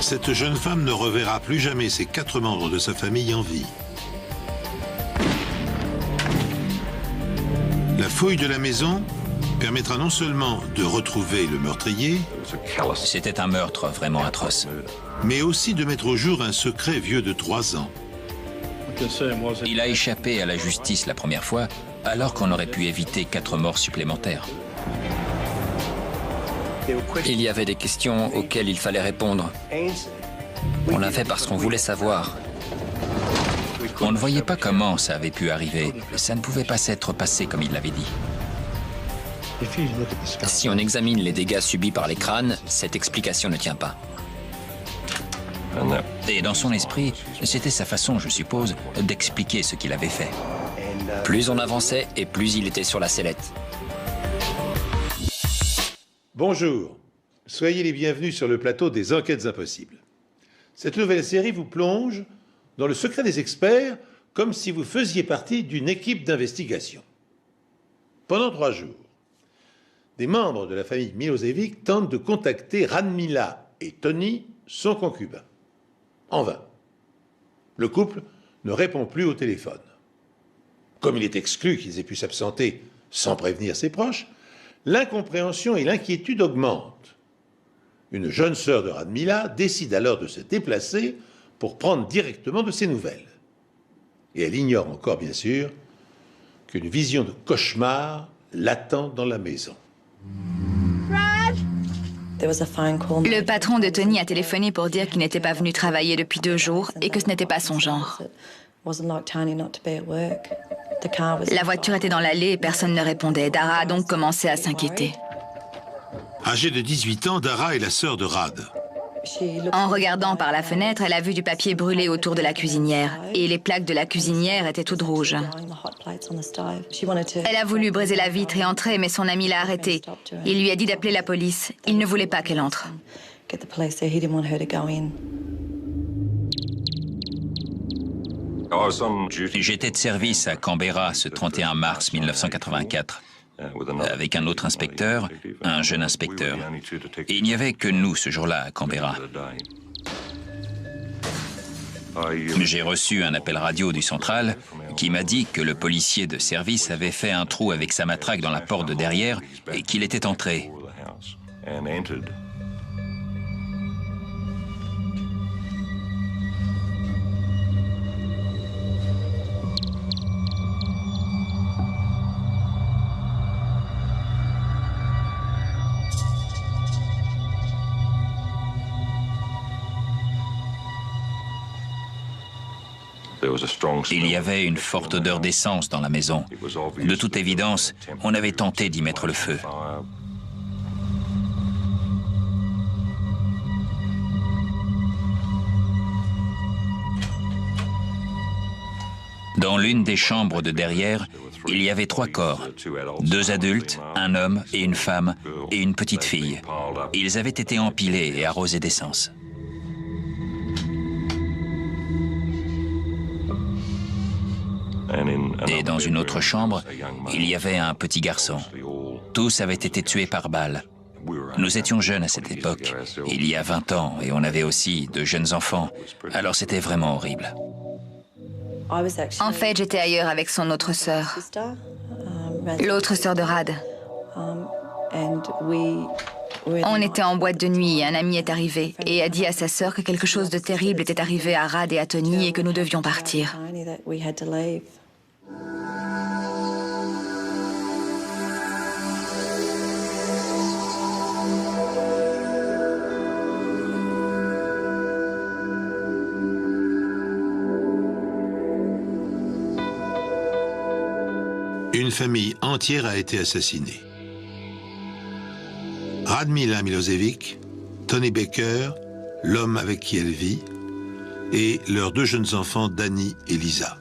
cette jeune femme ne reverra plus jamais ses 4 membres de sa famille en vie. La fouille de la maison permettra non seulement de retrouver le meurtrier, C'était un meurtre vraiment atroce. mais aussi de mettre au jour un secret vieux de 3 ans. Il a échappé à la justice la première fois, alors qu'on aurait pu éviter 4 morts supplémentaires. Il y avait des questions auxquelles il fallait répondre. On l'a fait parce qu'on voulait savoir. On ne voyait pas comment ça avait pu arriver. Ça ne pouvait pas s'être passé comme il l'avait dit. Si on examine les dégâts subis par les crânes, cette explication ne tient pas. Et dans son esprit, c'était sa façon, je suppose, d'expliquer ce qu'il avait fait. Plus on avançait et plus il était sur la sellette. Bonjour, soyez les bienvenus sur le plateau des Enquêtes Impossibles. Cette nouvelle série vous plonge dans le secret des experts comme si vous faisiez partie d'une équipe d'investigation. Pendant 3 jours, des membres de la famille Milosevic tentent de contacter Radmila et Tony, son concubin. En vain. Le couple ne répond plus au téléphone. Comme il est exclu qu'ils aient pu s'absenter sans prévenir ses proches, l'incompréhension et l'inquiétude augmentent. Une jeune sœur de Radmila décide alors de se déplacer pour prendre directement de ses nouvelles. Et elle ignore encore, bien sûr, qu'une vision de l'attend dans la maison. Le patron de Tony a téléphoné pour dire qu'il n'était pas venu travailler depuis 2 jours et que ce n'était pas son genre. La voiture était dans l'allée et personne ne répondait. Dara a donc commencé à s'inquiéter. Âgée de 18 ans, Dara est la sœur de Rad. En regardant par la fenêtre, elle a vu du papier brûlé autour de la cuisinière. Et les plaques de la cuisinière étaient toutes rouges. Elle a voulu briser la vitre et entrer, mais son ami l'a arrêtée. Il lui a dit d'appeler la police. Il ne voulait pas qu'elle entre. J'étais de service à Canberra ce 31 mars 1984. Avec un autre inspecteur, un jeune inspecteur. Et il n'y avait que nous ce jour-là à Canberra. J'ai reçu un appel radio du central qui m'a dit que le policier de service avait fait un trou avec sa matraque dans la porte de derrière et qu'il était entré. Il y avait une forte odeur d'essence dans la maison. De toute évidence, on avait tenté d'y mettre le feu. Dans l'une des chambres de derrière, il y avait 3 corps. 2 adultes, un homme et une femme, et une petite fille. Ils avaient été empilés et arrosés d'essence. Et dans une autre chambre, il y avait un petit garçon. Tous avaient été tués par balle. Nous étions jeunes à cette époque, il y a 20 ans, et on avait aussi de jeunes enfants. Alors c'était vraiment horrible. En fait, j'étais ailleurs avec son autre sœur. L'autre sœur de Rad. On était en boîte de nuit et un ami est arrivé et a dit à sa sœur que quelque chose de terrible était arrivé à Rad et à Tony et que nous devions partir. Une famille entière a été assassinée. Radmila Milosevic, Tony Baker, l'homme avec qui elle vit, et leurs 2 jeunes enfants, Danny et Lisa.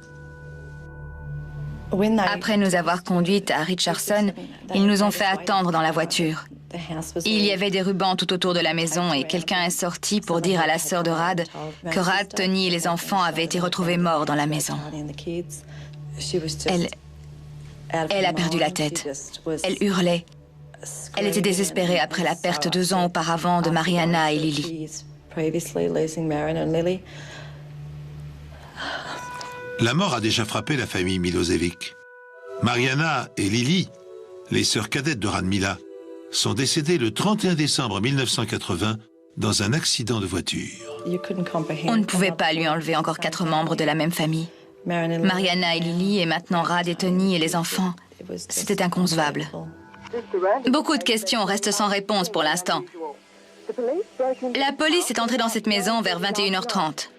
Après nous avoir conduites à Richardson, ils nous ont fait attendre dans la voiture. Il y avait des rubans tout autour de la maison et quelqu'un est sorti pour dire à la sœur de Rad que Rad, Tony et les enfants avaient été retrouvés morts dans la maison. Elle a perdu la tête. Elle hurlait. Elle était désespérée après la perte 2 ans auparavant de Mariana et Lily. La mort a déjà frappé la famille Milosevic. Mariana et Lily, les sœurs cadettes de Radmila, sont décédées le 31 décembre 1980 dans un accident de voiture. On ne pouvait pas lui enlever encore 4 membres de la même famille. Mariana et Lily, et maintenant Rad et Tony et les enfants. C'était inconcevable. Beaucoup de questions restent sans réponse pour l'instant. La police est entrée dans cette maison vers 21h30.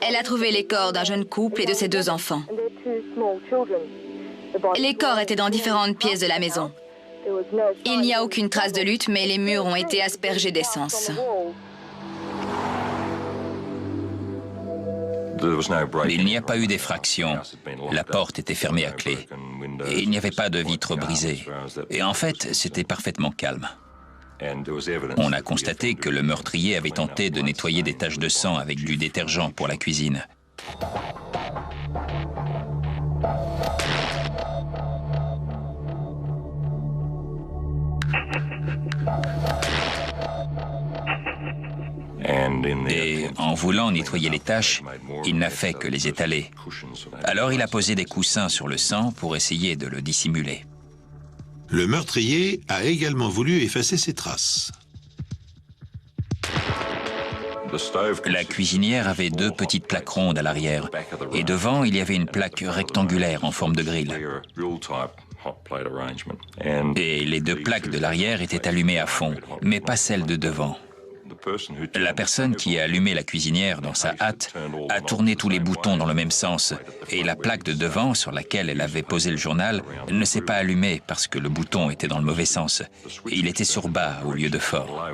Elle a trouvé les corps d'un jeune couple et de ses 2 enfants. Les corps étaient dans différentes pièces de la maison. Il n'y a aucune trace de lutte, mais les murs ont été aspergés d'essence. Il n'y a pas eu d'effraction. La porte était fermée à clé. Et il n'y avait pas de vitres brisées. Et en fait, c'était parfaitement calme. On a constaté que le meurtrier avait tenté de nettoyer des taches de sang avec du détergent pour la cuisine. Et en voulant nettoyer les taches, il n'a fait que les étaler. Alors il a posé des coussins sur le sang pour essayer de le dissimuler. Le meurtrier a également voulu effacer ses traces. La cuisinière avait 2 petites plaques rondes à l'arrière, et devant, il y avait une plaque rectangulaire en forme de grille. Et les 2 plaques de l'arrière étaient allumées à fond, mais pas celles de devant. La personne qui a allumé la cuisinière dans sa hâte a tourné tous les boutons dans le même sens, et la plaque de devant, sur laquelle elle avait posé le journal, ne s'est pas allumée parce que le bouton était dans le mauvais sens. Il était sur bas au lieu de fort.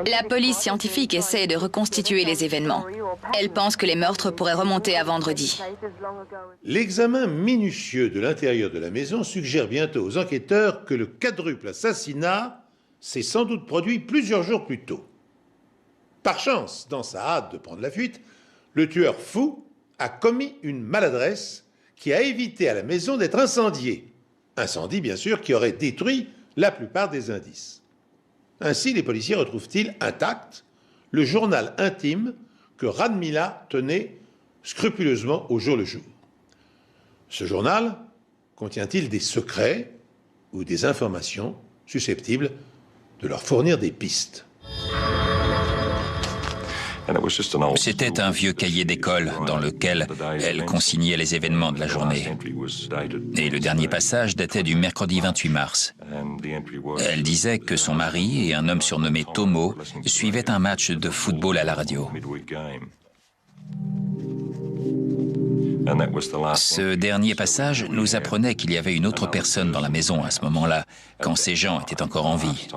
La police scientifique essaie de reconstituer les événements. Elle pense que les meurtres pourraient remonter à vendredi. L'examen minutieux de l'intérieur de la maison suggère bientôt aux enquêteurs que le quadruple assassinat s'est sans doute produit plusieurs jours plus tôt. Par chance, dans sa hâte de prendre la fuite, le tueur fou a commis une maladresse qui a évité à la maison d'être incendiée. Incendie, bien sûr, qui aurait détruit la plupart des indices. Ainsi, les policiers retrouvent-ils intact le journal intime que Radmila tenait scrupuleusement au jour le jour. Ce journal contient-il des secrets ou des informations susceptibles de leur fournir des pistes? C'était un vieux cahier d'école dans lequel elle consignait les événements de la journée. Et le dernier passage datait du mercredi 28 mars. Elle disait que son mari et un homme surnommé Tomo suivaient un match de football à la radio. Ce dernier passage nous apprenait qu'il y avait une autre personne dans la maison à ce moment-là, quand ces gens étaient encore en vie.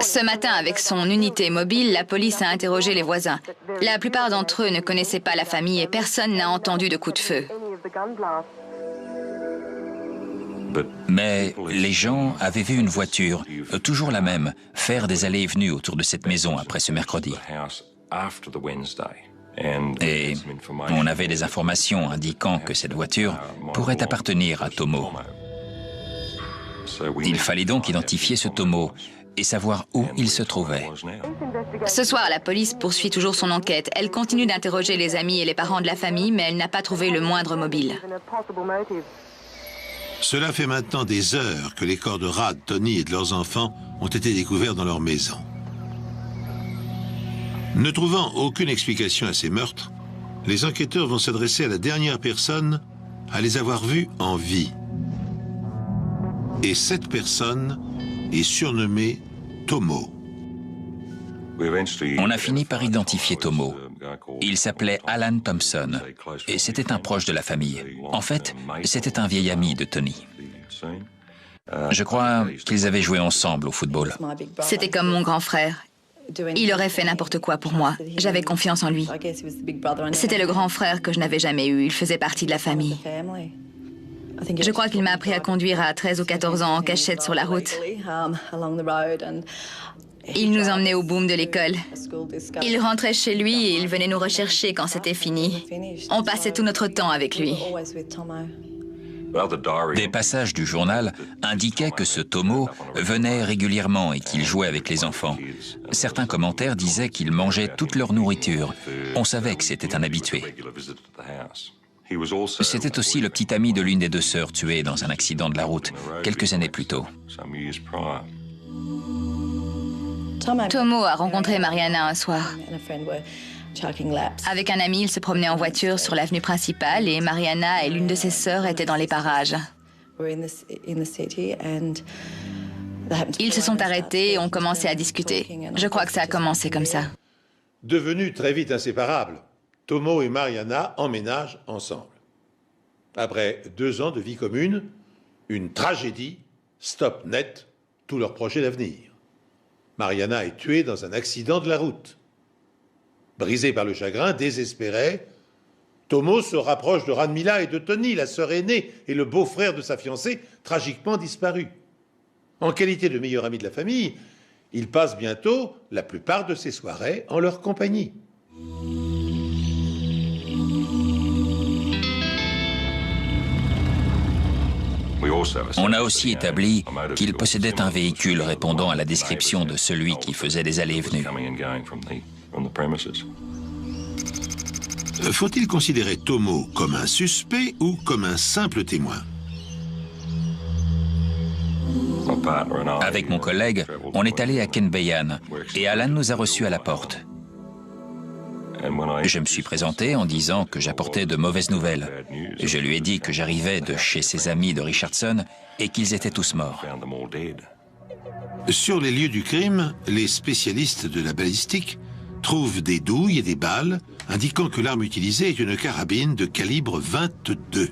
Ce matin, avec son unité mobile, la police a interrogé les voisins. La plupart d'entre eux ne connaissaient pas la famille et personne n'a entendu de coup de feu. Mais les gens avaient vu une voiture, toujours la même, faire des allées et venues autour de cette maison après ce mercredi. Et on avait des informations indiquant que cette voiture pourrait appartenir à Tomo. Il fallait donc identifier ce Tomo et savoir où il se trouvait. Ce soir, la police poursuit toujours son enquête. Elle continue d'interroger les amis et les parents de la famille, mais elle n'a pas trouvé le moindre mobile. Cela fait maintenant des heures que les corps de Rad, Tony et de leurs enfants ont été découverts dans leur maison. Ne trouvant aucune explication à ces meurtres, les enquêteurs vont s'adresser à la dernière personne à les avoir vus en vie. Et cette personne est surnommée Tomo. On a fini par identifier Tomo. Il s'appelait Alan Thompson et c'était un proche de la famille. En fait, c'était un vieil ami de Tony. Je crois qu'ils avaient joué ensemble au football. C'était comme mon grand frère. Il aurait fait n'importe quoi pour moi. J'avais confiance en lui. C'était le grand frère que je n'avais jamais eu. Il faisait partie de la famille. Je crois qu'il m'a appris à conduire à 13 ou 14 ans en cachette sur la route. Il nous emmenait au boom de l'école. Il rentrait chez lui et il venait nous rechercher quand c'était fini. On passait tout notre temps avec lui. Des passages du journal indiquaient que ce Tomo venait régulièrement et qu'il jouait avec les enfants. Certains commentaires disaient qu'il mangeait toute leur nourriture. On savait que c'était un habitué. C'était aussi le petit ami de l'une des deux sœurs tuées dans un accident de la route, quelques années plus tôt. Tomo a rencontré Mariana un soir. Avec un ami, ils se promenaient en voiture sur l'avenue principale et Mariana et l'une de ses sœurs étaient dans les parages. Ils se sont arrêtés et ont commencé à discuter. Je crois que ça a commencé comme ça. Devenus très vite inséparables, Tomo et Mariana emménagent ensemble. Après 2 ans de vie commune, une tragédie stoppe net tous leurs projets d'avenir. Mariana est tuée dans un accident de la route. Brisé par le chagrin, désespéré, Tomo se rapproche de Radmila et de Tony, la sœur aînée et le beau-frère de sa fiancée, tragiquement disparu. En qualité de meilleur ami de la famille, il passe bientôt la plupart de ses soirées en leur compagnie. On a aussi établi qu'il possédait un véhicule répondant à la description de celui qui faisait des allées et venues. Faut-il considérer Tomo comme un suspect ou comme un simple témoin? Avec mon collègue, on est allé à Kenbeyan et Alan nous a reçus à la porte. Je me suis présenté en disant que j'apportais de mauvaises nouvelles. Je lui ai dit que j'arrivais de chez ses amis de Richardson et qu'ils étaient tous morts. Sur les lieux du crime, les spécialistes de la balistique trouvent des douilles et des balles, indiquant que l'arme utilisée est une carabine de calibre 22.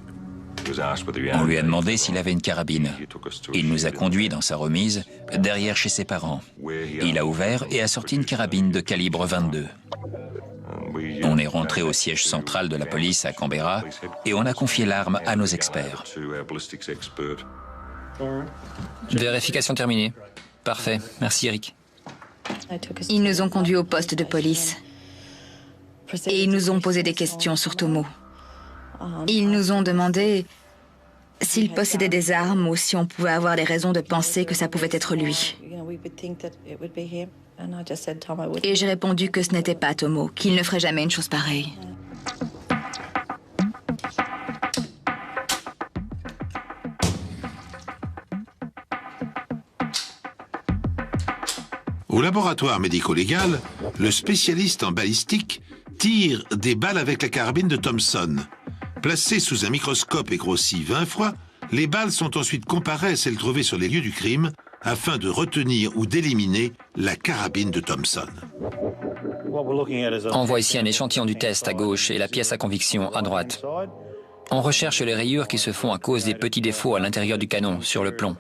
On lui a demandé s'il avait une carabine. Il nous a conduits dans sa remise, derrière chez ses parents. Il a ouvert et a sorti une carabine de calibre 22. On est rentré au siège central de la police à Canberra et on a confié l'arme à nos experts. Vérification terminée. Parfait. Merci, Eric. Ils nous ont conduits au poste de police. Et ils nous ont posé des questions sur Tomo. Ils nous ont demandé s'il possédait des armes ou si on pouvait avoir des raisons de penser que ça pouvait être lui. Et j'ai répondu que ce n'était pas Tomo, qu'il ne ferait jamais une chose pareille. Au laboratoire médico-légal, le spécialiste en balistique tire des balles avec la carabine de Thompson. Placées sous un microscope et grossies 20 fois, les balles sont ensuite comparées à celles trouvées sur les lieux du crime afin de retenir ou d'éliminer la carabine de Thompson. On voit ici un échantillon du test à gauche et la pièce à conviction à droite. On recherche les rayures qui se font à cause des petits défauts à l'intérieur du canon, sur le plomb.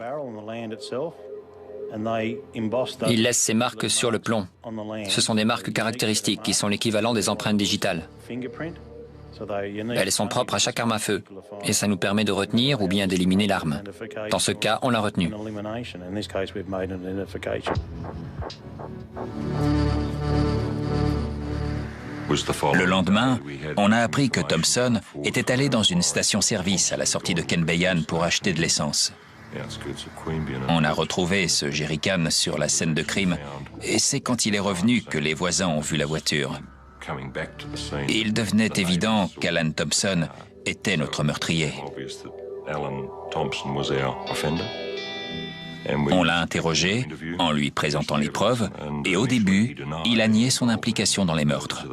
Il laisse ses marques sur le plomb. Ce sont des marques caractéristiques qui sont l'équivalent des empreintes digitales. Elles sont propres à chaque arme à feu et ça nous permet de retenir ou bien d'éliminer l'arme. Dans ce cas, on l'a retenue. Le lendemain, on a appris que Thompson était allé dans une station-service à la sortie de Kenbeyan pour acheter de l'essence. On a retrouvé ce jerrycan sur la scène de crime et c'est quand il est revenu que les voisins ont vu la voiture. Il devenait évident qu'Alan Thompson était notre meurtrier. On l'a interrogé en lui présentant les preuves et au début, il a nié son implication dans les meurtres.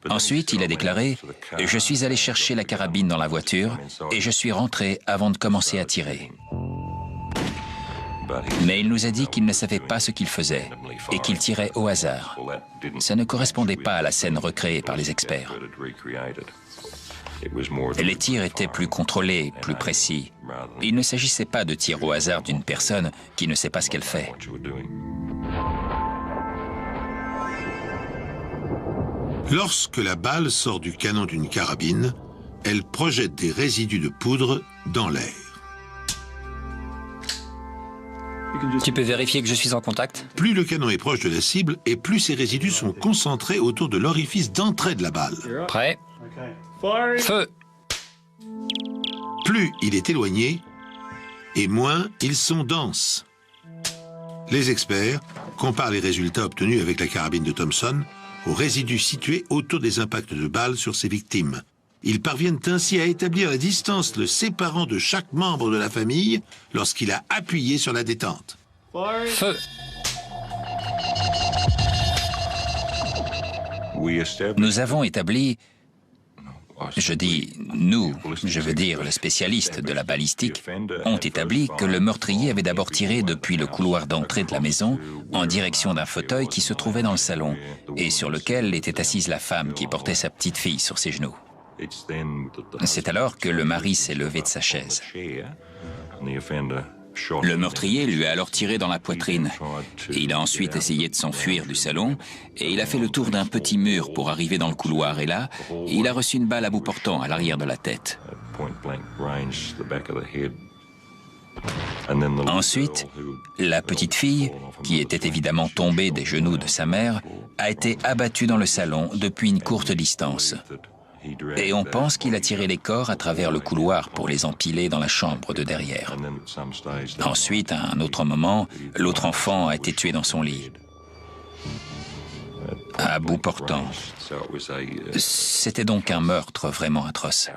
Ensuite, il a déclaré « Je suis allé chercher la carabine dans la voiture et je suis rentré avant de commencer à tirer. » Mais il nous a dit qu'il ne savait pas ce qu'il faisait et qu'il tirait au hasard. Ça ne correspondait pas à la scène recréée par les experts. Les tirs étaient plus contrôlés, plus précis. Il ne s'agissait pas de tirs au hasard d'une personne qui ne sait pas ce qu'elle fait. Lorsque la balle sort du canon d'une carabine, elle projette des résidus de poudre dans l'air. Tu peux vérifier que je suis en contact? Plus le canon est proche de la cible et plus ces résidus sont concentrés autour de l'orifice d'entrée de la balle. Prêt? Feu! plus il est éloigné, et moins ils sont denses. Les experts comparent les résultats obtenus avec la carabine de Thompson aux résidus situés autour des impacts de balles sur ses victimes. Ils parviennent ainsi à établir la distance le séparant de chaque membre de la famille lorsqu'il a appuyé sur la détente. Feu! Nous avons établi, je dis nous, je veux dire les spécialistes de la balistique, ont établi que le meurtrier avait d'abord tiré depuis le couloir d'entrée de la maison en direction d'un fauteuil qui se trouvait dans le salon et sur lequel était assise la femme qui portait sa petite fille sur ses genoux. C'est alors que le mari s'est levé de sa chaise. Le meurtrier lui a alors tiré dans la poitrine. Et il a ensuite essayé de s'enfuir du salon et il a fait le tour d'un petit mur pour arriver dans le couloir. Et là, il a reçu une balle à bout portant à l'arrière de la tête. Ensuite, la petite fille, qui était évidemment tombée des genoux de sa mère, a été abattue dans le salon depuis une courte distance. Et on pense qu'il a tiré les corps à travers le couloir pour les empiler dans la chambre de derrière. Ensuite, à un autre moment, l'autre enfant a été tué dans son lit, à bout portant. C'était donc un meurtre vraiment atroce.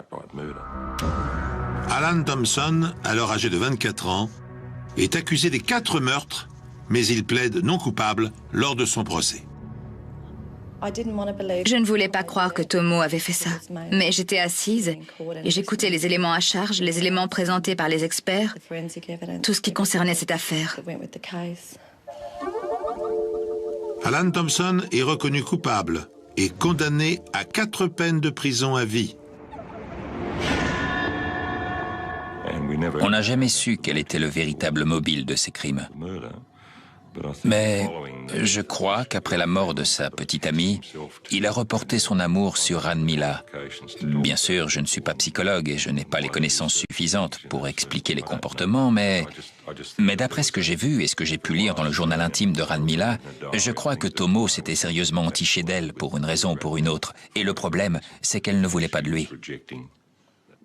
Alan Thompson, alors âgé de 24 ans, est accusé des 4 meurtres, mais il plaide non coupable lors de son procès. Je ne voulais pas croire que Tomo avait fait ça, mais j'étais assise et j'écoutais les éléments à charge, les éléments présentés par les experts, tout ce qui concernait cette affaire. Alan Thompson est reconnu coupable et condamné à 4 peines de prison à vie. On n'a jamais su quel était le véritable mobile de ces crimes. Mais je crois qu'après la mort de sa petite amie, il a reporté son amour sur Radmila. Bien sûr, je ne suis pas psychologue et je n'ai pas les connaissances suffisantes pour expliquer les comportements, mais d'après ce que j'ai vu et ce que j'ai pu lire dans le journal intime de Radmila, je crois que Tomo s'était sérieusement entiché d'elle pour une raison ou pour une autre. Et le problème, c'est qu'elle ne voulait pas de lui.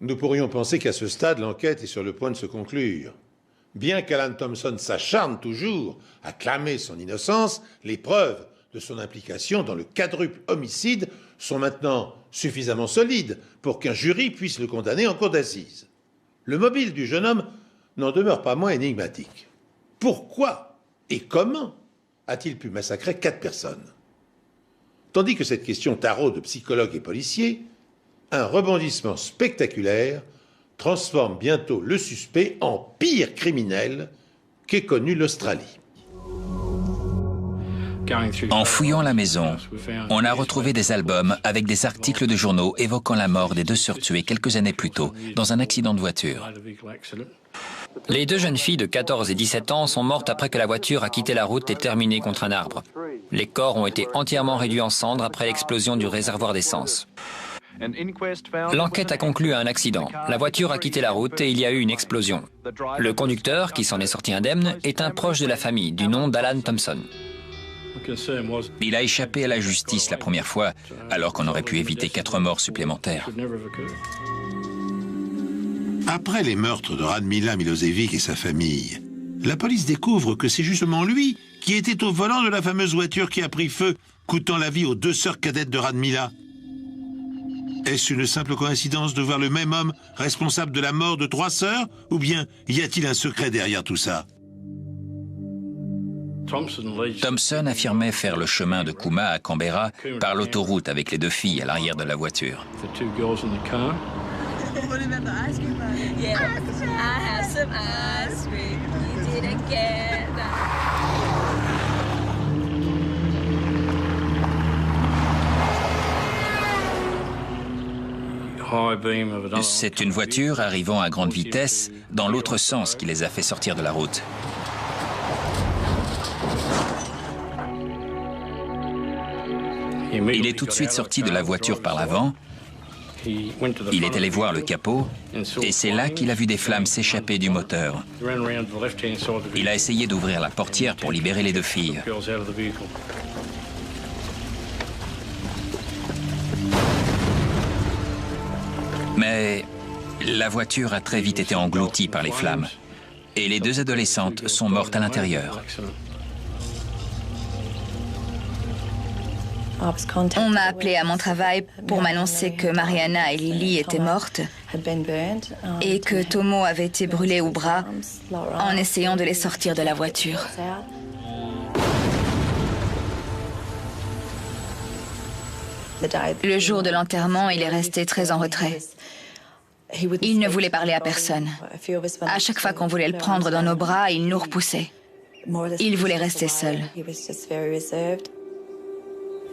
Nous pourrions penser qu'à ce stade, l'enquête est sur le point de se conclure. Bien qu'Alan Thompson s'acharne toujours à clamer son innocence, les preuves de son implication dans le quadruple homicide sont maintenant suffisamment solides pour qu'un jury puisse le condamner en cour d'assises. Le mobile du jeune homme n'en demeure pas moins énigmatique. Pourquoi et comment a-t-il pu massacrer 4 personnes? Tandis que cette question taraude psychologues et policiers, un rebondissement spectaculaire transforme bientôt le suspect en pire criminel qu'ait connu l'Australie. En fouillant la maison, on a retrouvé des albums avec des articles de journaux évoquant la mort des 2 sœurs tuées quelques années plus tôt dans un accident de voiture. Les 2 jeunes filles de 14 et 17 ans sont mortes après que la voiture a quitté la route et terminé contre un arbre. Les corps ont été entièrement réduits en cendres après l'explosion du réservoir d'essence. L'enquête a conclu à un accident. La voiture a quitté la route et il y a eu une explosion. Le conducteur, qui s'en est sorti indemne, est un proche de la famille, du nom d'Alan Thompson. Il a échappé à la justice la première fois, alors qu'on aurait pu éviter 4 morts supplémentaires. Après les meurtres de Radmila Milosevic et sa famille, la police découvre que c'est justement lui qui était au volant de la fameuse voiture qui a pris feu, coûtant la vie aux 2 sœurs cadettes de Radmila. Est-ce une simple coïncidence de voir le même homme responsable de la mort de 3 sœurs, ou bien y a-t-il un secret derrière tout ça? Thompson affirmait faire le chemin de Cooma à Canberra par l'autoroute avec les 2 filles à l'arrière de la voiture. C'est une voiture arrivant à grande vitesse dans l'autre sens qui les a fait sortir de la route. Il est tout de suite sorti de la voiture par l'avant. Il est allé voir le capot et c'est là qu'il a vu des flammes s'échapper du moteur. Il a essayé d'ouvrir la portière pour libérer les 2 filles. Mais La voiture a très vite été engloutie par les flammes et les 2 adolescentes sont mortes à l'intérieur. On m'a appelé à mon travail pour m'annoncer que Mariana et Lily étaient mortes et que Tomo avait été brûlé au bras en essayant de les sortir de la voiture. Le jour de l'enterrement, il est resté très en retrait. Il ne voulait parler à personne. À chaque fois qu'on voulait le prendre dans nos bras, il nous repoussait. Il voulait rester seul.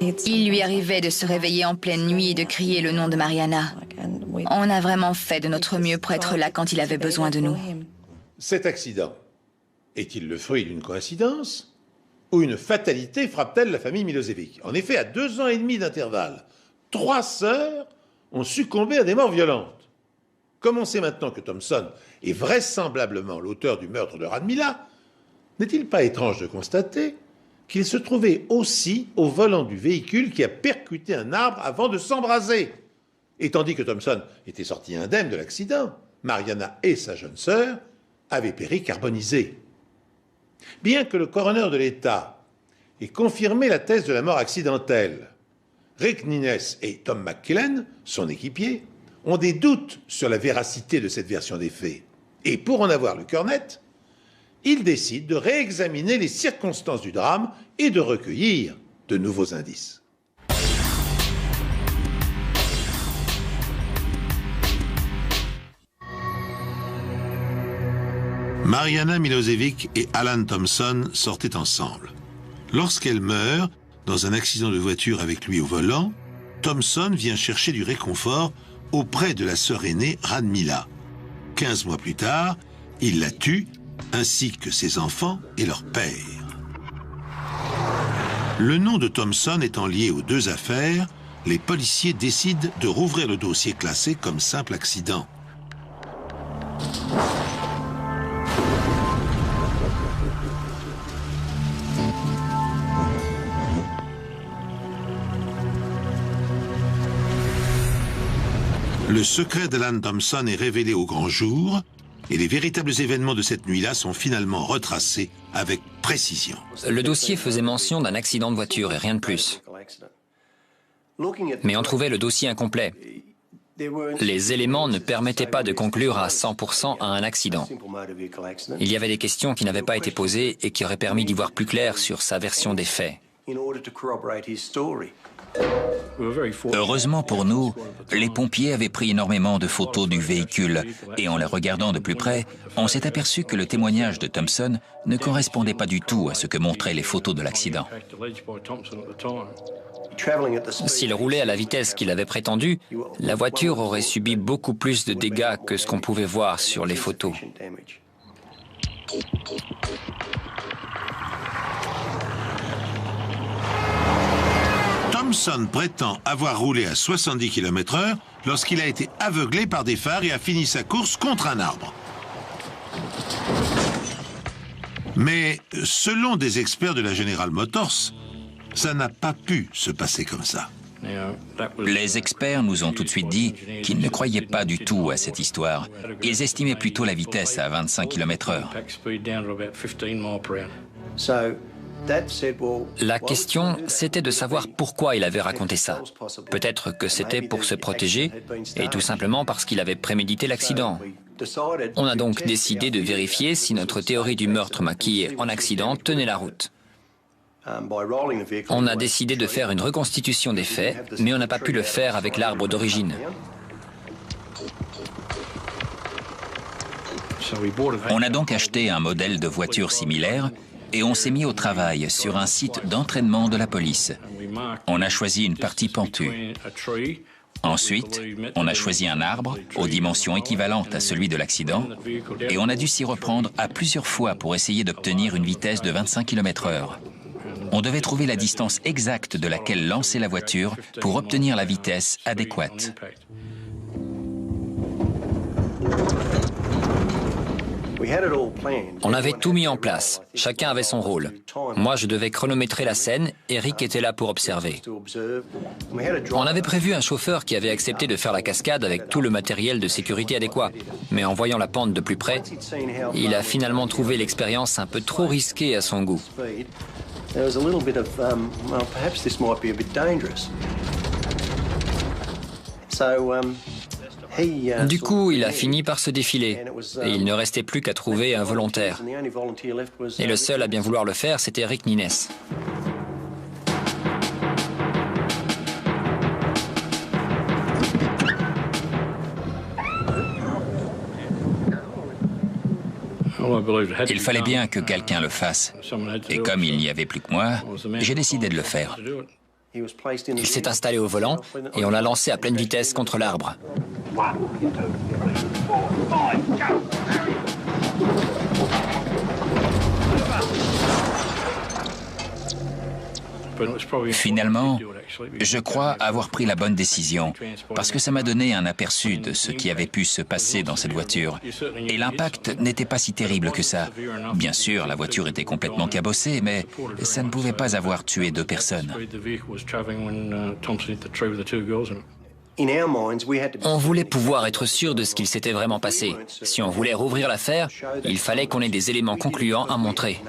Il lui arrivait de se réveiller en pleine nuit et de crier le nom de Mariana. On a vraiment fait de notre mieux pour être là quand il avait besoin de nous. Cet accident est-il le fruit d'une coïncidence ou une fatalité frappe-t-elle la famille Milosevic? En effet, à 2 ans et demi d'intervalle, 3 sœurs ont succombé à des morts violentes. Comme on sait maintenant que Thompson est vraisemblablement l'auteur du meurtre de Radmila, n'est-il pas étrange de constater qu'il se trouvait aussi au volant du véhicule qui a percuté un arbre avant de s'embraser? Et tandis que Thompson était sorti indemne de l'accident, Mariana et sa jeune sœur avaient péri carbonisés. Bien que le coroner de l'État ait confirmé la thèse de la mort accidentelle, Rick Nines et Tom McKillen, son équipier, ont des doutes sur la véracité de cette version des faits. Et pour en avoir le cœur net, ils décident de réexaminer les circonstances du drame et de recueillir de nouveaux indices. Mariana Milosevic et Alan Thompson sortaient ensemble. Lorsqu'elle meurt, dans un accident de voiture avec lui au volant, Thompson vient chercher du réconfort auprès de la sœur aînée Radmila. 15 mois plus tard, il la tue, ainsi que ses enfants et leur père. Le nom de Thompson étant lié aux 2 affaires, les policiers décident de rouvrir le dossier classé comme simple accident. Le secret d'Alan Thompson est révélé au grand jour et les véritables événements de cette nuit-là sont finalement retracés avec précision. Le dossier faisait mention d'un accident de voiture et rien de plus. Mais on trouvait le dossier incomplet. Les éléments ne permettaient pas de conclure à 100% à un accident. Il y avait des questions qui n'avaient pas été posées et qui auraient permis d'y voir plus clair sur sa version des faits. Heureusement pour nous, les pompiers avaient pris énormément de photos du véhicule et en les regardant de plus près, on s'est aperçu que le témoignage de Thompson ne correspondait pas du tout à ce que montraient les photos de l'accident. S'il roulait à la vitesse qu'il avait prétendu, la voiture aurait subi beaucoup plus de dégâts que ce qu'on pouvait voir sur les photos. Thompson prétend avoir roulé à 70 km/h lorsqu'il a été aveuglé par des phares et a fini sa course contre un arbre. Mais selon des experts de la General Motors, ça n'a pas pu se passer comme ça. Les experts nous ont tout de suite dit qu'ils ne croyaient pas du tout à cette histoire. Ils estimaient plutôt la vitesse à 25 km/h. La question, c'était de savoir pourquoi il avait raconté ça. Peut-être que c'était pour se protéger, et tout simplement parce qu'il avait prémédité l'accident. On a donc décidé de vérifier si notre théorie du meurtre maquillé en accident tenait la route. On a décidé de faire une reconstitution des faits, mais on n'a pas pu le faire avec l'arbre d'origine. On a donc acheté un modèle de voiture similaire et on s'est mis au travail sur un site d'entraînement de la police. On a choisi une partie pentue. Ensuite, on a choisi un arbre aux dimensions équivalentes à celui de l'accident et on a dû s'y reprendre à plusieurs fois pour essayer d'obtenir une vitesse de 25 km/h. On devait trouver la distance exacte de laquelle lancer la voiture pour obtenir la vitesse adéquate. On avait tout mis en place. Chacun avait son rôle. Moi, je devais chronométrer la scène. Eric était là pour observer. On avait prévu un chauffeur qui avait accepté de faire la cascade avec tout le matériel de sécurité adéquat. Mais en voyant la pente de plus près, il a finalement trouvé l'expérience un peu trop risquée à son goût. Du coup, il a fini par se défiler et il ne restait plus qu'à trouver un volontaire. Et le seul à bien vouloir le faire, c'était Rick Nines. Il fallait bien que quelqu'un le fasse. Et comme il n'y avait plus que moi, j'ai décidé de le faire. Il s'est installé au volant et on l'a lancé à pleine vitesse contre l'arbre. Finalement, je crois avoir pris la bonne décision, parce que ça m'a donné un aperçu de ce qui avait pu se passer dans cette voiture. Et l'impact n'était pas si terrible que ça. Bien sûr, la voiture était complètement cabossée, mais ça ne pouvait pas avoir tué 2 personnes. On voulait pouvoir être sûr de ce qu'il s'était vraiment passé. Si on voulait rouvrir l'affaire, il fallait qu'on ait des éléments concluants à montrer.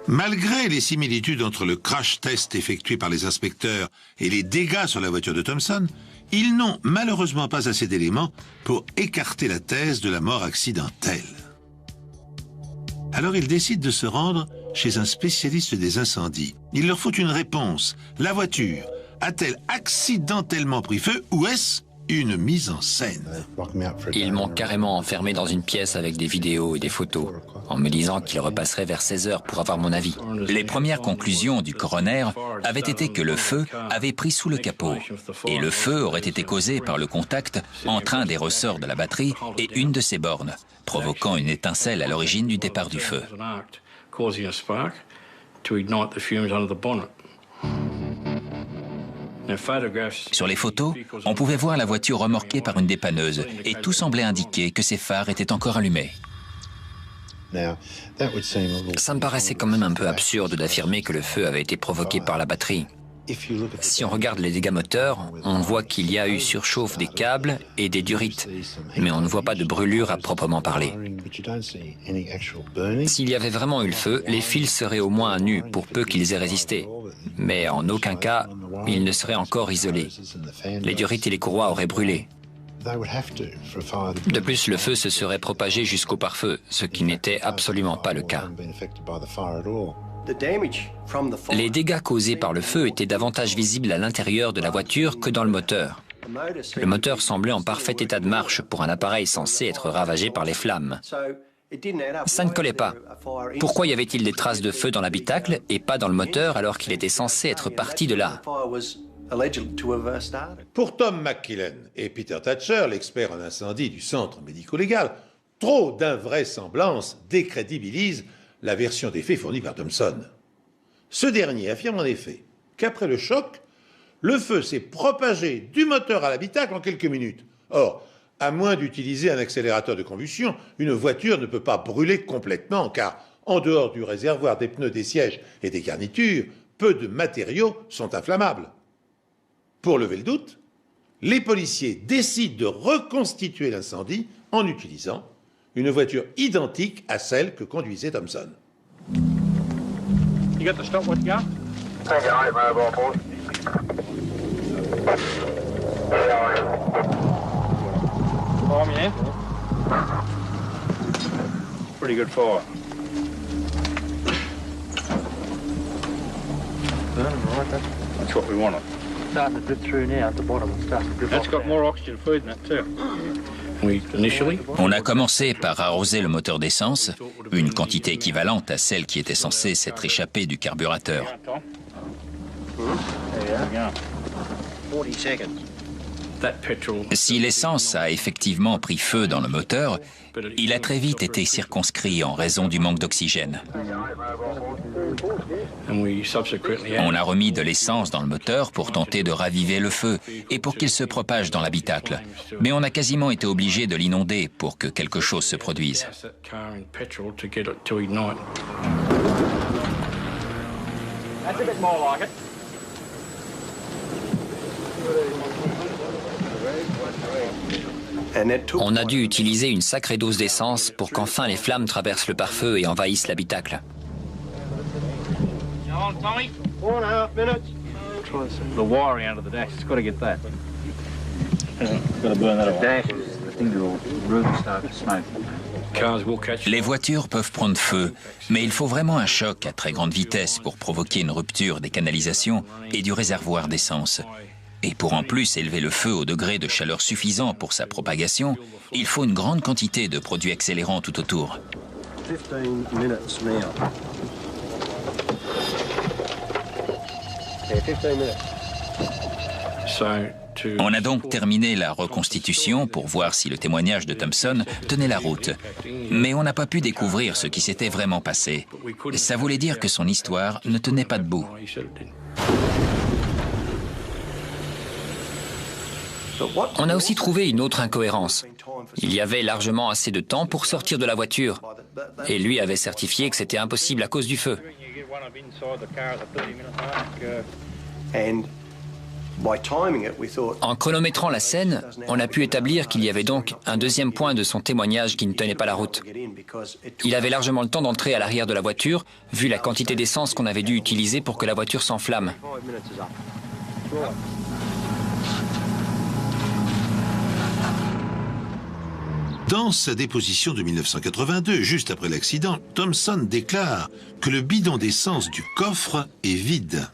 Malgré les similitudes entre le crash test effectué par les inspecteurs et les dégâts sur la voiture de Thompson, ils n'ont malheureusement pas assez d'éléments pour écarter la thèse de la mort accidentelle. Alors ils décident de se rendre chez un spécialiste des incendies. Il leur faut une réponse. La voiture a-t-elle accidentellement pris feu ou est-ce une mise en scène? Ils m'ont carrément enfermé dans une pièce avec des vidéos et des photos, en me disant qu'ils repasseraient vers 16 heures pour avoir mon avis. Les premières conclusions du coroner avaient été que le feu avait pris sous le capot. Et le feu aurait été causé par le contact entre un des ressorts de la batterie et une de ses bornes, provoquant une étincelle à l'origine du départ du feu. Sur les photos, on pouvait voir la voiture remorquée par une dépanneuse et tout semblait indiquer que ses phares étaient encore allumés. Ça me paraissait quand même un peu absurde d'affirmer que le feu avait été provoqué par la batterie. Si on regarde les dégâts moteurs, on voit qu'il y a eu surchauffe des câbles et des durites, mais on ne voit pas de brûlure à proprement parler. S'il y avait vraiment eu le feu, les fils seraient au moins à nu pour peu qu'ils aient résisté, mais en aucun cas, ils ne seraient encore isolés. Les durites et les courroies auraient brûlé. De plus, le feu se serait propagé jusqu'au pare-feu, ce qui n'était absolument pas le cas. Les dégâts causés par le feu étaient davantage visibles à l'intérieur de la voiture que dans le moteur. Le moteur semblait en parfait état de marche pour un appareil censé être ravagé par les flammes. Ça ne collait pas. Pourquoi y avait-il des traces de feu dans l'habitacle et pas dans le moteur alors qu'il était censé être parti de là? Pour Tom McKillen et Peter Thatcher, l'expert en incendie du centre médico-légal, trop d'invraisemblances décrédibilisent la version des faits fournie par Thompson. Ce dernier affirme en effet qu'après le choc, le feu s'est propagé du moteur à l'habitacle en quelques minutes. Or, à moins d'utiliser un accélérateur de combustion, une voiture ne peut pas brûler complètement car, en dehors du réservoir, des pneus, des sièges et des garnitures, peu de matériaux sont inflammables. Pour lever le doute, les policiers décident de reconstituer l'incendie en utilisant une voiture identique à celle que conduisait Thompson. You got the stopwatch going? Take it right, mobile board. Fire me now. Pretty good fire. That's what we wanted. Starting to drip through now at the bottom. It starts to drip. That's got more oxygen food in that too. On a commencé par arroser le moteur d'essence, une quantité équivalente à celle qui était censée s'être échappée du carburateur. Si l'essence a effectivement pris feu dans le moteur, il a très vite été circonscrit en raison du manque d'oxygène. On a remis de l'essence dans le moteur pour tenter de raviver le feu et pour qu'il se propage dans l'habitacle. Mais on a quasiment été obligé de l'inonder pour que quelque chose se produise. On a dû utiliser une sacrée dose d'essence pour qu'enfin les flammes traversent le pare-feu et envahissent l'habitacle. The wiring out of the dash, it's got to get that. Got to burn that away. I think it'll really start to smoke. Cars will catch. Les voitures peuvent prendre feu, mais il faut vraiment un choc à très grande vitesse pour provoquer une rupture des canalisations et du réservoir d'essence. Et pour en plus élever le feu au degré de chaleur suffisant pour sa propagation, il faut une grande quantité de produits accélérants tout autour. 15 minutes now. Okay, 15 minutes. On a donc terminé la reconstitution pour voir si le témoignage de Thompson tenait la route. Mais on n'a pas pu découvrir ce qui s'était vraiment passé. Ça voulait dire que son histoire ne tenait pas debout. On a aussi trouvé une autre incohérence. Il y avait largement assez de temps pour sortir de la voiture. Et lui avait certifié que c'était impossible à cause du feu. En chronométrant la scène, on a pu établir qu'il y avait donc un deuxième point de son témoignage qui ne tenait pas la route. Il avait largement le temps d'entrer à l'arrière de la voiture, vu la quantité d'essence qu'on avait dû utiliser pour que la voiture s'enflamme. Dans sa déposition de 1982, juste après l'accident, Thompson déclare que le bidon d'essence du coffre est vide.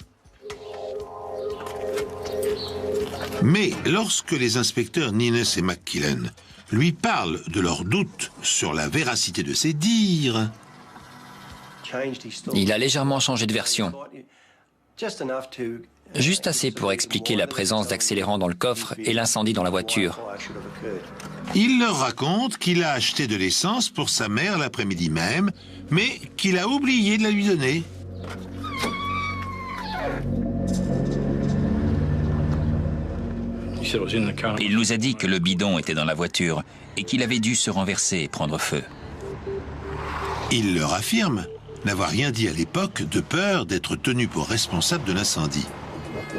Mais lorsque les inspecteurs Nines et McKillen lui parlent de leurs doutes sur la véracité de ses dires, Il a légèrement changé de version. Juste assez pour expliquer la présence d'accélérants dans le coffre et l'incendie dans la voiture. il leur raconte qu'il a acheté de l'essence pour sa mère l'après-midi même, mais qu'il a oublié de la lui donner. Il nous a dit que le bidon était dans la voiture et qu'il avait dû se renverser et prendre feu. Il leur affirme n'avoir rien dit à l'époque de peur d'être tenu pour responsable de l'incendie.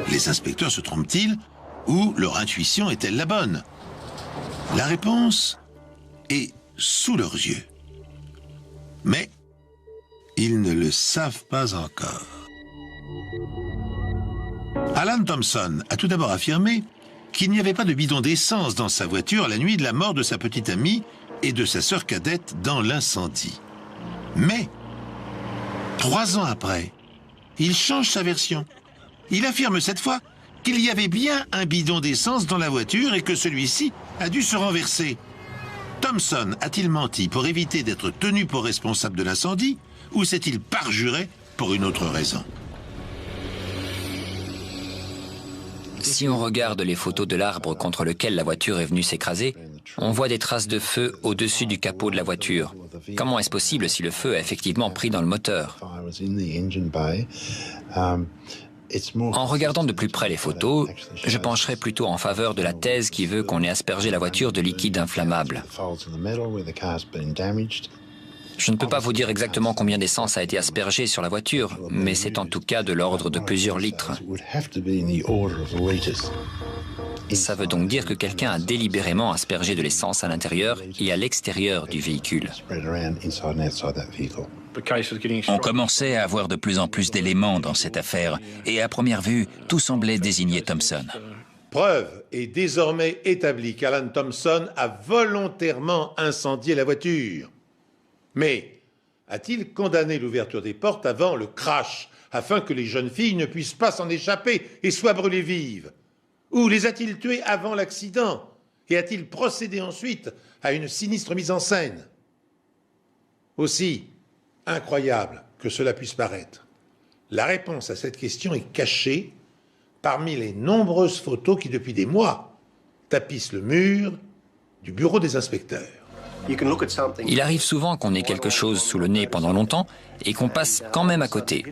Les inspecteurs se trompent-ils ou leur intuition est-elle la bonne? La réponse est sous leurs yeux. Mais ils ne le savent pas encore. Alan Thompson a tout d'abord affirmé qu'il n'y avait pas de bidon d'essence dans sa voiture la nuit de la mort de sa petite amie et de sa sœur cadette dans l'incendie. Mais 3 ans après, il change sa version. Il affirme cette fois qu'il y avait bien un bidon d'essence dans la voiture et que celui-ci a dû se renverser. Thompson a-t-il menti pour éviter d'être tenu pour responsable de l'incendie ou s'est-il parjuré pour une autre raison? Si on regarde les photos de l'arbre contre lequel la voiture est venue s'écraser, on voit des traces de feu au-dessus du capot de la voiture. Comment est-ce possible si le feu a effectivement pris dans le moteur? En regardant de plus près les photos, je pencherai plutôt en faveur de la thèse qui veut qu'on ait aspergé la voiture de liquide inflammable. Je ne peux pas vous dire exactement combien d'essence a été aspergée sur la voiture, mais c'est en tout cas de l'ordre de plusieurs litres. Ça veut donc dire que quelqu'un a délibérément aspergé de l'essence à l'intérieur et à l'extérieur du véhicule. On commençait à avoir de plus en plus d'éléments dans cette affaire et à première vue, tout semblait désigner Thompson. Preuve est désormais établie qu'Alan Thompson a volontairement incendié la voiture. Mais a-t-il condamné l'ouverture des portes avant le crash, afin que les jeunes filles ne puissent pas s'en échapper et soient brûlées vives? Ou les a-t-il tuées avant l'accident? Et a-t-il procédé ensuite à une sinistre mise en scène? Aussi incroyable que cela puisse paraître, la réponse à cette question est cachée parmi les nombreuses photos qui, depuis des mois, tapisse le mur du bureau des inspecteurs. Il arrive souvent qu'on ait quelque chose sous le nez pendant longtemps et qu'on passe quand même à côté.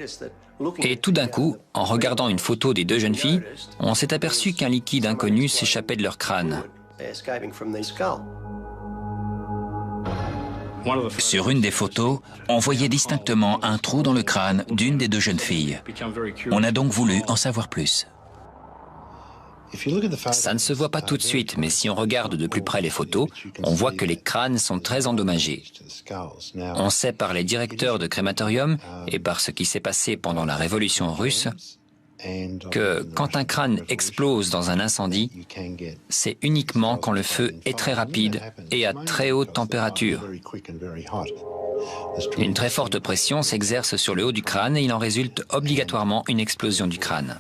Et tout d'un coup, en regardant une photo des deux jeunes filles, on s'est aperçu qu'un liquide inconnu s'échappait de leur crâne. Sur une des photos, on voyait distinctement un trou dans le crâne d'une des deux jeunes filles. On a donc voulu en savoir plus. Ça ne se voit pas tout de suite, mais si on regarde de plus près les photos, on voit que les crânes sont très endommagés. On sait par les directeurs de crématorium et par ce qui s'est passé pendant la Révolution russe que quand un crâne explose dans un incendie, c'est uniquement quand le feu est très rapide et à très haute température. Une très forte pression s'exerce sur le haut du crâne et il en résulte obligatoirement une explosion du crâne.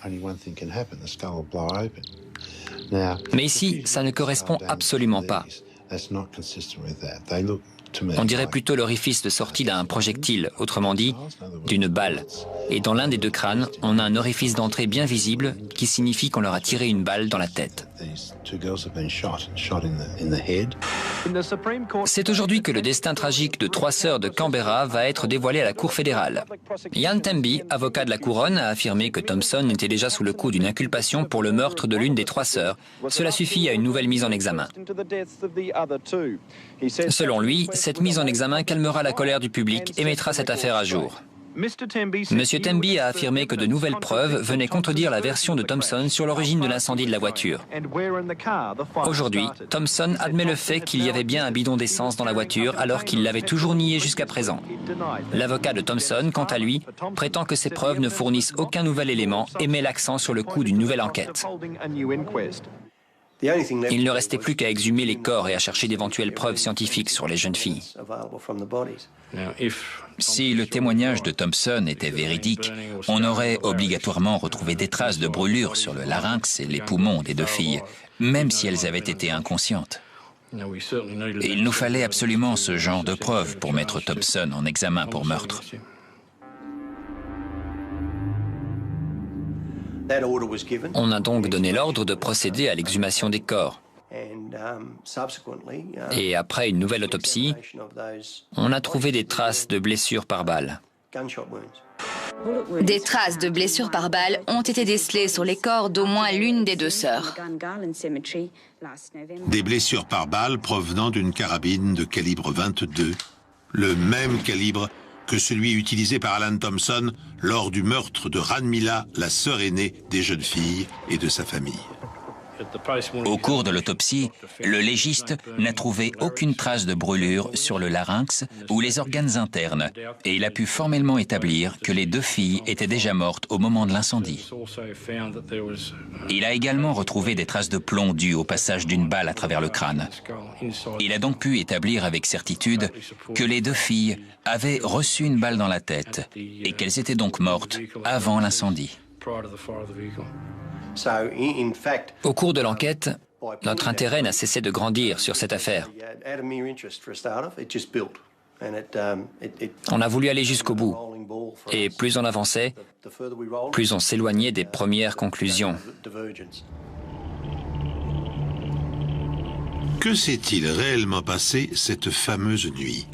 Mais ici, ça ne correspond absolument pas. On dirait plutôt l'orifice de sortie d'un projectile, autrement dit, d'une balle. Et dans l'un des deux crânes, on a un orifice d'entrée bien visible qui signifie qu'on leur a tiré une balle dans la tête. C'est aujourd'hui que le destin tragique de 3 sœurs de Canberra va être dévoilé à la Cour fédérale. Ian Temby, avocat de la couronne, a affirmé que Thompson était déjà sous le coup d'une inculpation pour le meurtre de l'une des 3 sœurs. Cela suffit à une nouvelle mise en examen. Selon lui, cette mise en examen calmera la colère du public et mettra cette affaire à jour. Monsieur Temby a affirmé que de nouvelles preuves venaient contredire la version de Thompson sur l'origine de l'incendie de la voiture. Aujourd'hui, Thompson admet le fait qu'il y avait bien un bidon d'essence dans la voiture alors qu'il l'avait toujours nié jusqu'à présent. L'avocat de Thompson, quant à lui, prétend que ces preuves ne fournissent aucun nouvel élément et met l'accent sur le coût d'une nouvelle enquête. Il ne restait plus qu'à exhumer les corps et à chercher d'éventuelles preuves scientifiques sur les jeunes filles. Si le témoignage de Thompson était véridique, on aurait obligatoirement retrouvé des traces de brûlures sur le larynx et les poumons des deux filles, même si elles avaient été inconscientes. Et il nous fallait absolument ce genre de preuves pour mettre Thompson en examen pour meurtre. On a donc donné l'ordre de procéder à l'exhumation des corps. Et après une nouvelle autopsie, on a trouvé des traces de blessures par balle. Des traces de blessures par balle ont été décelées sur les corps d'au moins l'une des 2 sœurs. Des blessures par balle provenant d'une carabine de calibre 22, le même calibre que celui utilisé par Alan Thompson lors du meurtre de Ranmila, la sœur aînée des jeunes filles et de sa famille. Au cours de l'autopsie, le légiste n'a trouvé aucune trace de brûlure sur le larynx ou les organes internes et il a pu formellement établir que les deux filles étaient déjà mortes au moment de l'incendie. Il a également retrouvé des traces de plomb dues au passage d'une balle à travers le crâne. Il a donc pu établir avec certitude que les deux filles avaient reçu une balle dans la tête et qu'elles étaient donc mortes avant l'incendie. Au cours de l'enquête, notre intérêt n'a cessé de grandir sur cette affaire. On a voulu aller jusqu'au bout. Et plus on avançait, plus on s'éloignait des premières conclusions. Que s'est-il réellement passé cette fameuse nuit?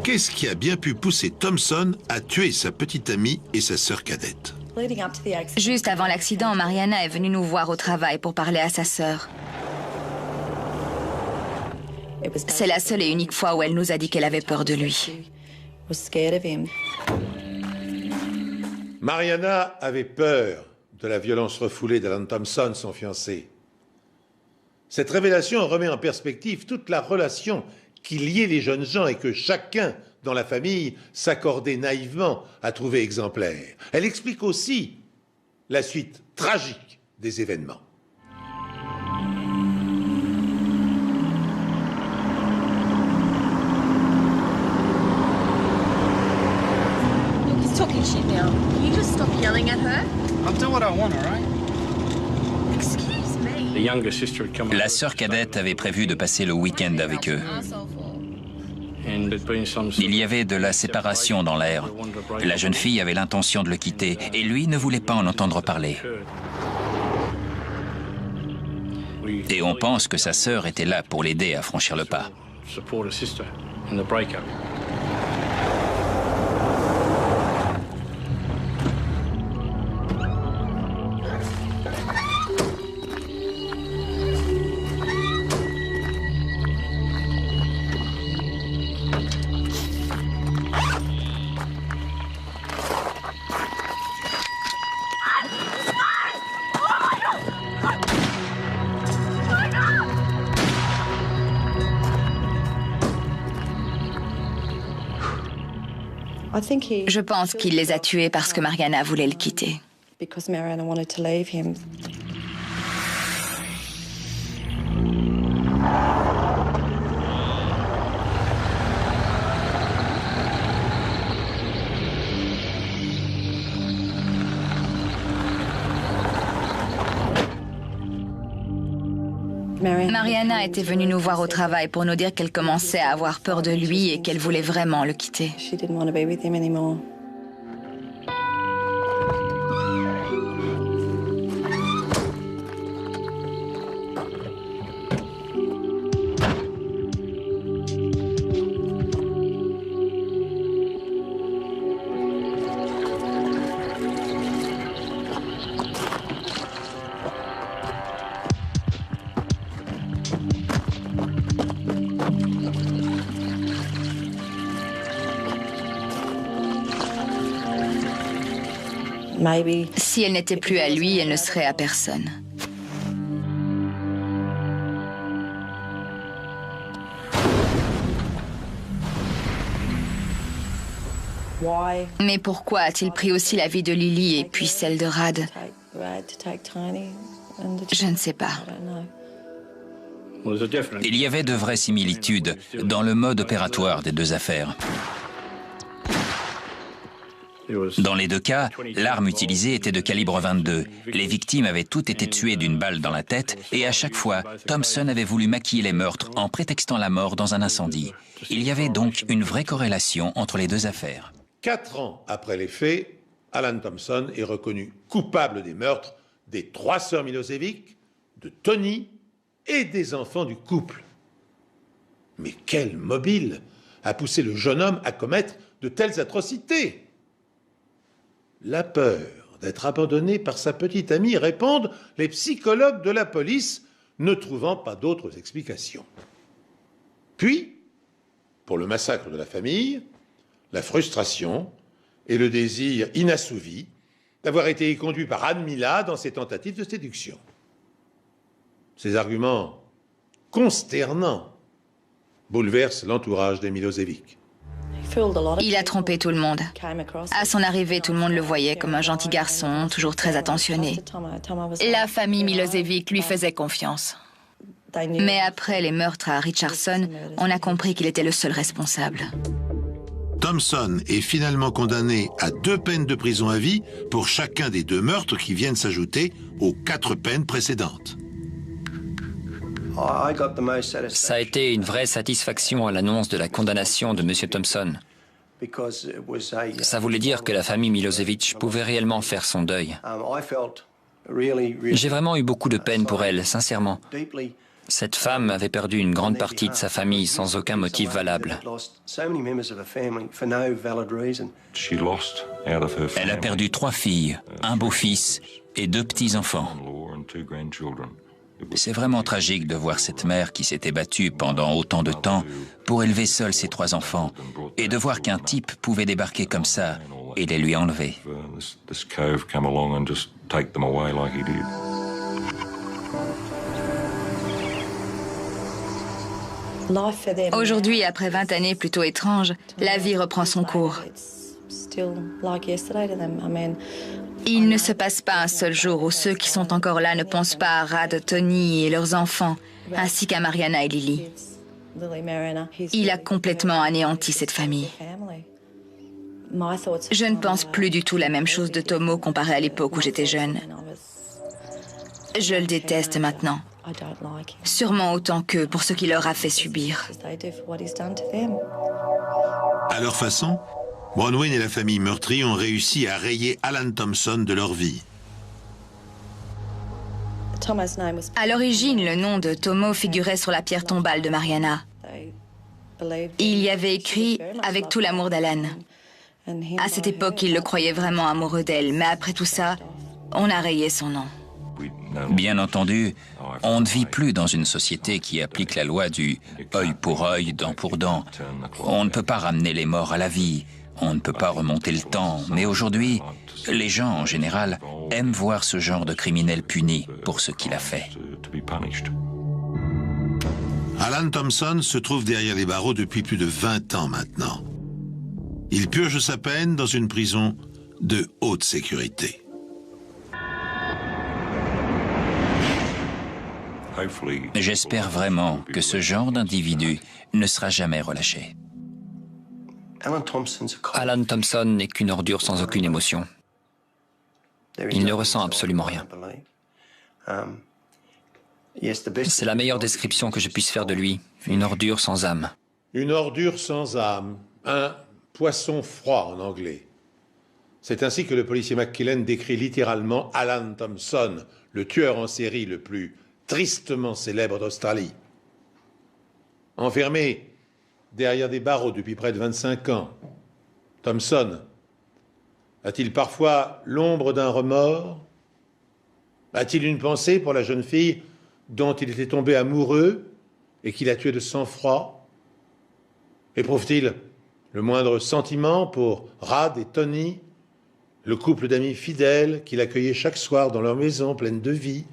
Qu'est-ce qui a bien pu pousser Thompson à tuer sa petite amie et sa sœur cadette? Juste avant l'accident, Mariana est venue nous voir au travail pour parler à sa sœur. C'est la seule et unique fois où elle nous a dit qu'elle avait peur de lui. Mariana avait peur de la violence refoulée d'Alan Thompson, son fiancé. Cette révélation remet en perspective toute la relation qui liait les jeunes gens et que chacun dans la famille s'accordait naïvement à trouver exemplaire. Elle explique aussi la suite tragique des événements. He's talking shit now. Can you just stop yelling at her? I'll do what I want, all right? Excuse me. The younger sister had come. La sœur cadette avait prévu de passer le week-end avec eux. Il y avait de la séparation dans l'air. La jeune fille avait l'intention de le quitter et lui ne voulait pas en entendre parler. Et on pense que sa sœur était là pour l'aider à franchir le pas. Je pense qu'il les a tués parce que Mariana voulait le quitter. Mariana était venue nous voir au travail pour nous dire qu'elle commençait à avoir peur de lui et qu'elle voulait vraiment le quitter. Si elle n'était plus à lui, elle ne serait à personne. Mais pourquoi a-t-il pris aussi la vie de Lily et puis celle de Rad? Je ne sais pas. Il y avait de vraies similitudes dans le mode opératoire des deux affaires. Dans les deux cas, l'arme utilisée était de calibre 22. Les victimes avaient toutes été tuées d'une balle dans la tête et à chaque fois, Thompson avait voulu maquiller les meurtres en prétextant la mort dans un incendie. Il y avait donc une vraie corrélation entre les deux affaires. 4 ans après les faits, Alan Thompson est reconnu coupable des meurtres des 3 sœurs Milosevic, de Tony et des enfants du couple. Mais quel mobile a poussé le jeune homme à commettre de telles atrocités? La peur d'être abandonné par sa petite amie, répondent les psychologues de la police, ne trouvant pas d'autres explications. Puis, pour le massacre de la famille, la frustration et le désir inassouvi d'avoir été conduit par Anne Mila dans ses tentatives de séduction. Ces arguments consternants bouleversent l'entourage des Milosevic. Il a trompé tout le monde. À son arrivée, tout le monde le voyait comme un gentil garçon, toujours très attentionné. La famille Milosevic lui faisait confiance. Mais après les meurtres à Richardson, on a compris qu'il était le seul responsable. Thompson est finalement condamné à 2 peines de prison à vie pour chacun des 2 meurtres qui viennent s'ajouter aux 4 peines précédentes. Ça a été une vraie satisfaction à l'annonce de la condamnation de M. Thompson. Ça voulait dire que la famille Milosevic pouvait réellement faire son deuil. J'ai vraiment eu beaucoup de peine pour elle, sincèrement. Cette femme avait perdu une grande partie de sa famille sans aucun motif valable. Elle a perdu 3 filles, un beau-fils et 2 petits-enfants. C'est vraiment tragique de voir cette mère qui s'était battue pendant autant de temps pour élever seule ses 3 enfants et de voir qu'un type pouvait débarquer comme ça et les lui enlever. Aujourd'hui, après 20 années plutôt étranges, la vie reprend son cours. Il ne se passe pas un seul jour où ceux qui sont encore là ne pensent pas à Rad, Tony et leurs enfants, ainsi qu'à Mariana et Lily. Il a complètement anéanti cette famille. Je ne pense plus du tout la même chose de Tomo comparé à l'époque où j'étais jeune. Je le déteste maintenant. Sûrement autant qu'eux pour ce qu'il leur a fait subir. À leur façon, Bronwyn et la famille meurtrie ont réussi à rayer Alan Thompson de leur vie. À l'origine, le nom de Tomo figurait sur la pierre tombale de Mariana. Il y avait écrit « Avec tout l'amour d'Alan ». À cette époque, il le croyait vraiment amoureux d'elle, mais après tout ça, on a rayé son nom. Bien entendu, on ne vit plus dans une société qui applique la loi du œil pour œil, dent pour dent. On ne peut pas ramener les morts à la vie, on ne peut pas remonter le temps, mais aujourd'hui, les gens en général aiment voir ce genre de criminel puni pour ce qu'il a fait. Alan Thompson se trouve derrière les barreaux depuis plus de 20 ans maintenant. Il purge sa peine dans une prison de haute sécurité. J'espère vraiment que ce genre d'individu ne sera jamais relâché. Alan Thompson n'est qu'une ordure sans aucune émotion. Il ne ressent absolument rien. C'est la meilleure description que je puisse faire de lui. Une ordure sans âme. Une ordure sans âme. Un poisson froid en anglais. C'est ainsi que le policier McKillen décrit littéralement Alan Thompson, le tueur en série le plus tristement célèbre d'Australie. Enfermé derrière des barreaux depuis près de 25 ans, Thompson a-t-il parfois l'ombre d'un remords? A-t-il une pensée pour la jeune fille dont il était tombé amoureux et qu'il a tué de sang-froid? Éprouve-t-il le moindre sentiment pour Rad et Tony, le couple d'amis fidèles qu'il accueillait chaque soir dans leur maison pleine de vie?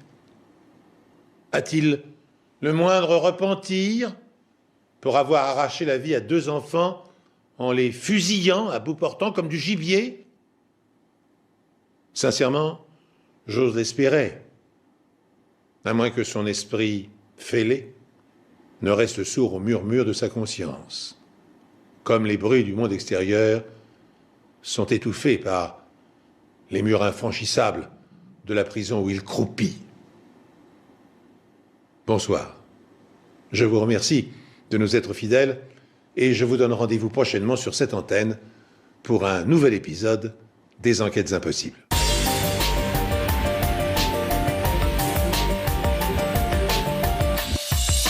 A-t-il le moindre repentir pour avoir arraché la vie à 2 enfants en les fusillant à bout portant comme du gibier? Sincèrement, j'ose l'espérer, à moins que son esprit fêlé ne reste sourd au murmure de sa conscience, comme les bruits du monde extérieur sont étouffés par les murs infranchissables de la prison où il croupit. Bonsoir. Je vous remercie de nous être fidèles et je vous donne rendez-vous prochainement sur cette antenne pour un nouvel épisode des Enquêtes Impossibles.